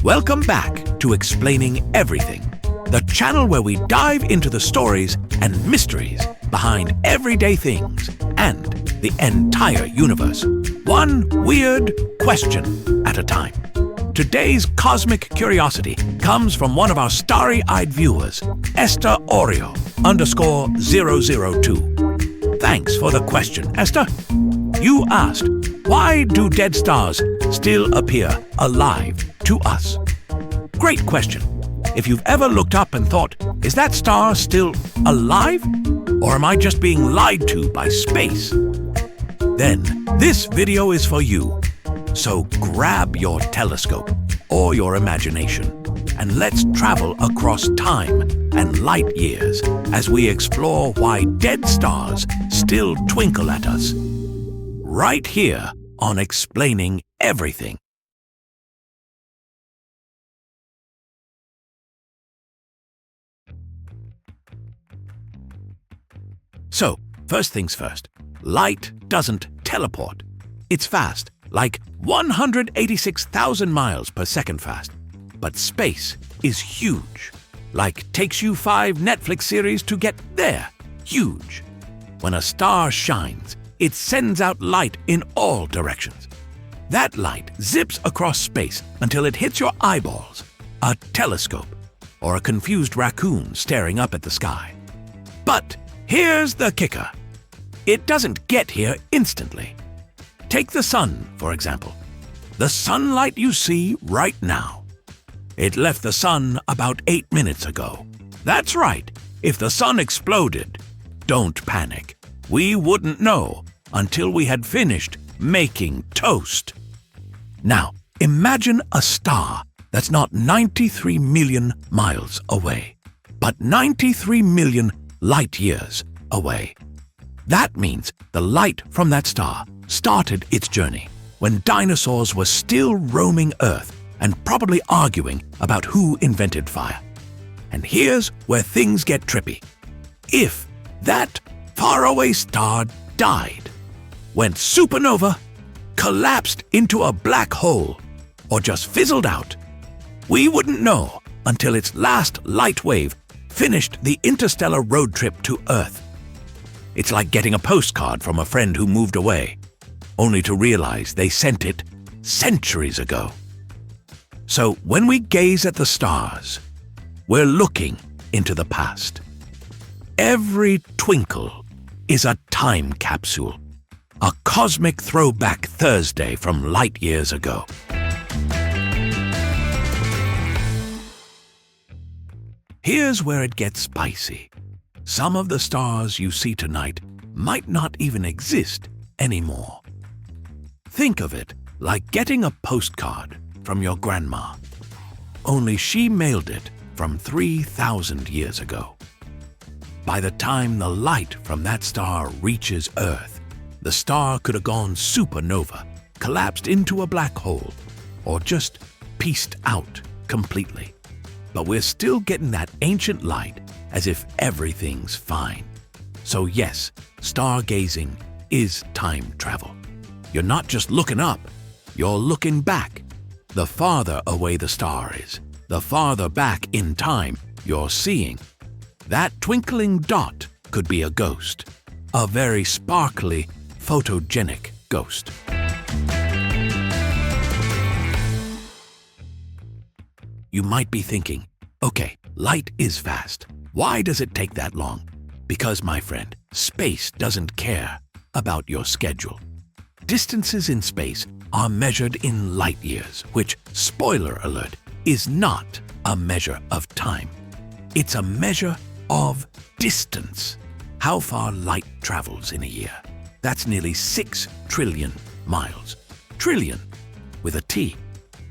Welcome back to Explaining Everything, the channel where we dive into the stories and mysteries behind everyday things and the entire universe, one weird question at a time. Today's cosmic curiosity comes from one of our starry-eyed viewers, Esther Oreo _002. Thanks for the question, Esther. You asked, why do dead stars still appear alive to us? Great question. If you've ever looked up and thought, is that star still alive? Or am I just being lied to by space? Then this video is for you. So grab your telescope or your imagination and let's travel across time and light years as we explore why dead stars still twinkle at us. Right here on Explaining Everything. So, first things first, light doesn't teleport. It's fast, like 186,000 miles per second fast. But space is huge, like takes you 5 Netflix series to get there. Huge. When a star shines, it sends out light in all directions. That light zips across space until it hits your eyeballs, a telescope, or a confused raccoon staring up at the sky. But here's the kicker. It doesn't get here instantly. Take the sun, for example. The sunlight you see right now. It left the sun about 8 minutes ago. That's right. If the sun exploded, don't panic. We wouldn't know until we had finished making toast. Now, imagine a star that's not 93 million miles away, but 93 million light years away. That means the light from that star started its journey when dinosaurs were still roaming Earth and probably arguing about who invented fire. And here's where things get trippy. If that faraway star died, went supernova, collapsed into a black hole, or just fizzled out, we wouldn't know until its last light wave finished the interstellar road trip to Earth. It's like getting a postcard from a friend who moved away, only to realize they sent it centuries ago. So when we gaze at the stars, we're looking into the past. Every twinkle is a time capsule, a cosmic throwback Thursday from light years ago. Here's where it gets spicy. Some of the stars you see tonight might not even exist anymore. Think of it like getting a postcard from your grandma, only she mailed it from 3,000 years ago. By the time the light from that star reaches Earth, the star could have gone supernova, collapsed into a black hole, or just pieced out completely. But we're still getting that ancient light as if everything's fine. So yes, stargazing is time travel. You're not just looking up, you're looking back. The farther away the star is, the farther back in time you're seeing. That twinkling dot could be a ghost, a very sparkly, photogenic ghost. You might be thinking, okay, light is fast. Why does it take that long? Because, my friend, space doesn't care about your schedule. Distances in space are measured in light years, which, spoiler alert, is not a measure of time. It's a measure of distance. How far light travels in a year. That's nearly 6 trillion miles. Trillion with a T.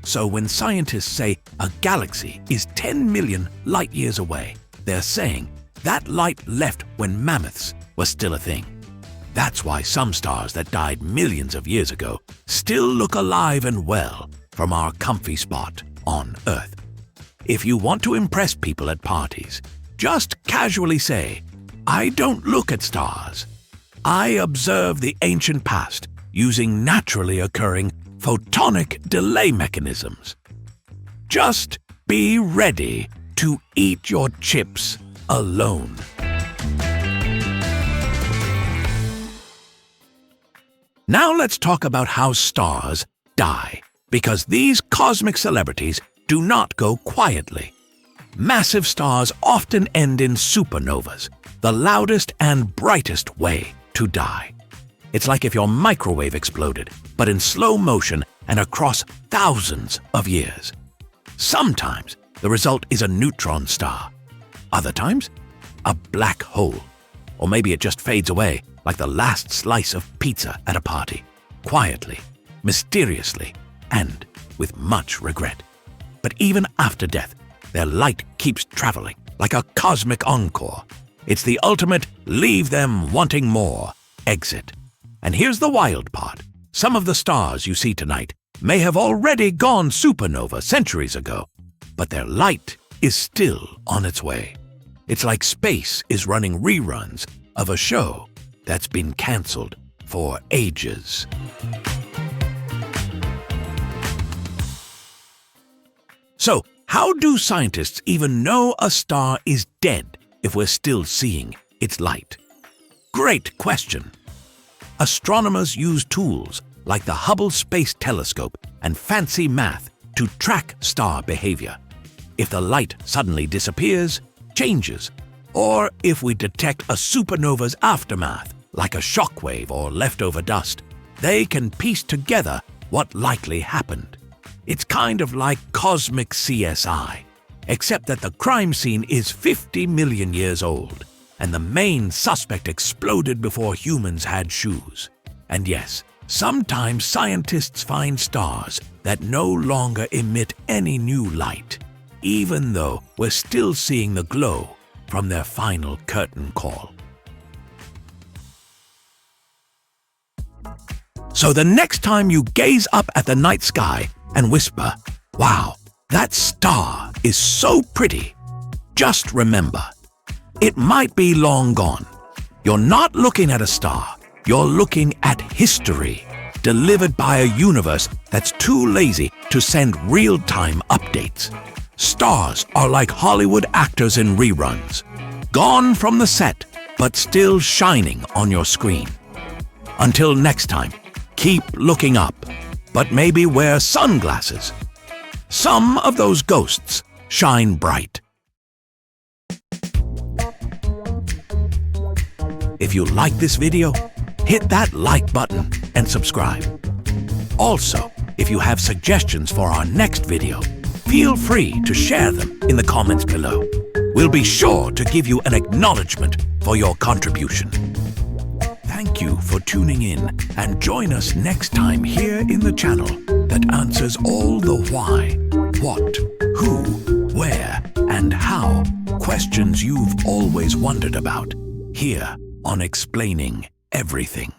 So when scientists say a galaxy is 10 million light years away, they're saying that light left when mammoths were still a thing. That's why some stars that died millions of years ago still look alive and well from our comfy spot on Earth. If you want to impress people at parties, just casually say, I don't look at stars. I observe the ancient past using naturally occurring photonic delay mechanisms. just be ready to eat your chips alone. Now let's talk about how stars die, because these cosmic celebrities do not go quietly. Massive stars often end in supernovas, the loudest and brightest way to die. It's like if your microwave exploded, but in slow motion and across thousands of years. Sometimes the result is a neutron star. Other times, a black hole. Or maybe it just fades away like the last slice of pizza at a party, quietly, mysteriously, and with much regret. But even after death, their light keeps traveling like a cosmic encore. It's the ultimate leave them wanting more exit. And here's the wild part. Some of the stars you see tonight may have already gone supernova centuries ago, but their light is still on its way. It's like space is running reruns of a show that's been cancelled for ages. So, how do scientists even know a star is dead if we're still seeing its light? Great question. Astronomers use tools like the Hubble Space Telescope and fancy math to track star behavior. If the light suddenly disappears, changes, or if we detect a supernova's aftermath, like a shockwave or leftover dust, they can piece together what likely happened. It's kind of like cosmic CSI, except that the crime scene is 50 million years old, and the main suspect exploded before humans had shoes. And yes, sometimes scientists find stars that no longer emit any new light, even though we're still seeing the glow from their final curtain call. So the next time you gaze up at the night sky and whisper, "Wow, that star is so pretty," just remember, it might be long gone. You're not looking at a star, you're looking at history, delivered by a universe that's too lazy to send real-time updates. Stars are like Hollywood actors in reruns, gone from the set, but still shining on your screen. Until next time, keep looking up, but maybe wear sunglasses. Some of those ghosts shine bright. If you like this video, hit that like button and subscribe. Also, if you have suggestions for our next video, feel free to share them in the comments below. We'll be sure to give you an acknowledgement for your contribution. Thank you for tuning in, and join us next time here in the channel that answers all the why, what, who, where, and how questions you've always wondered about, here on Explaining Everything.